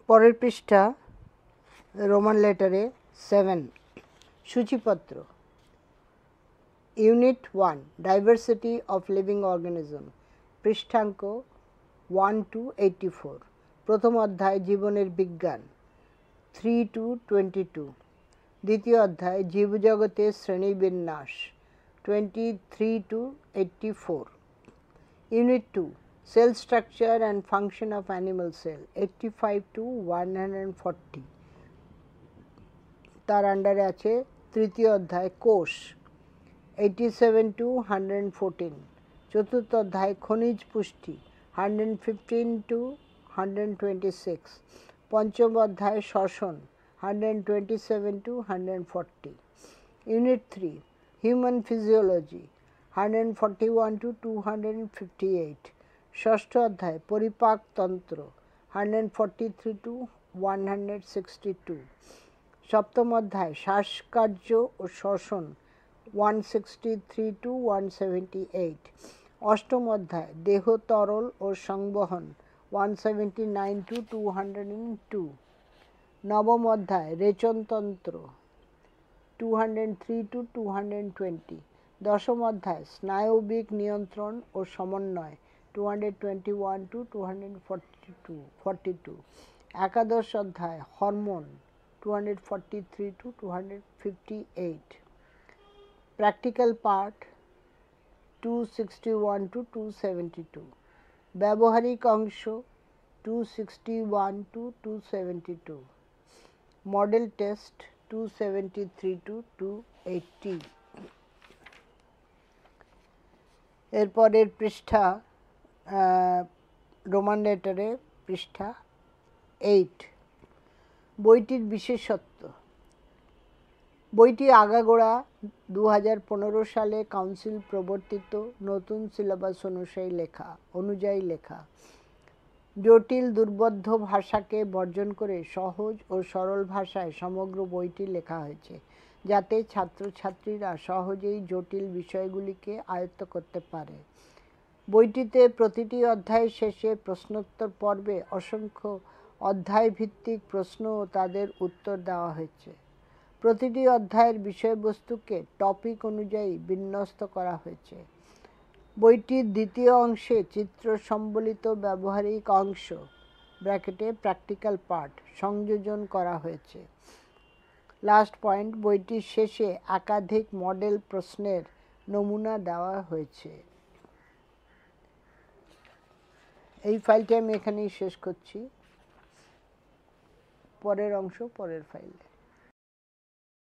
পরের পৃষ্ঠা রোমান লেটারে 7 সূচিপত্র unit 1 diversity of living organism পৃষ্ঠাঙ্ক 1 to 84 প্রথম অধ্যায় জীবনের বিজ্ঞান 3 to 22 দ্বিতীয় অধ্যায় জীবজগতের শ্রেণীবিন্যাস 23 to 84 unit 2 cell structure and function of animal cell 85 to 140 তার আন্ডারে আছে তৃতীয় অধ্যায় কোষ 87 to 114 চতুর্থ অধ্যায় খনিজ পুষ্টি 115 to 126 পঞ্চম অধ্যায় শ্বসন 127 to 140 unit 3 human physiology 141 to 258 ষষ্ঠ অধ্যায় পরিপাকতন্ত্র 143 to 162 সপ্তম অধ্যায় শ্বাসকার্য ও শ্বসন 163 to 178 অষ্টম অধ্যায় দেহ তরল ও সংবহন 179 to 202 নবম অধ্যায় রেচনতন্ত্র 203 to 220 দশম অধ্যায় স্নায়বিক নিয়ন্ত্রণ ও সমন্বয় 221 to 242 একাদশ অধ্যায় hormone 243 to 258 practical part 261 to 272 ব্যবহারিক অংশ 261 to 272 মডেল টেস্ট 273 to 280 এরপরের পৃষ্ঠা রোমান লেটারে পৃষ্ঠা 8 বইটির বিশেষত্ব বইটি আগাগোড়া 2015 সালে কাউন্সিল প্রবর্তিত নতুন সিলেবাস অনুযায়ী লেখা জটিল দুর্বোধ্য ভাষাকে বর্জন করে সহজ ও সরল ভাষায় সমগ্র বইটি লেখা হয়েছে যাতে ছাত্রছাত্রীরা সহজেই জটিল বিষয়গুলিকে আয়ত্ত করতে পারে বইটিতে প্রতিটি অধ্যায়ের শেষে প্রশ্নোত্তর পর্বে অসংখ্য অধ্যায়ভিত্তিক প্রশ্ন ও তাদের উত্তর দেওয়া হয়েছে প্রতিটি অধ্যায়ের বিষয়বস্তুকে টপিক অনুযায়ী বিন্যস্ত করা হয়েছে বইটির দ্বিতীয় অংশে চিত্র সম্বলিত ব্যবহারিক অংশ ব্র্যাকেটে প্র্যাকটিক্যাল পার্ট সংযোজন করা হয়েছে লাস্ট পয়েন্ট বইটির শেষে একাধিক মডেল প্রশ্নের নমুনা দেওয়া হয়েছে এই ফাইলটি আমি এখানেই শেষ করছি পরের অংশ পরের ফাইলে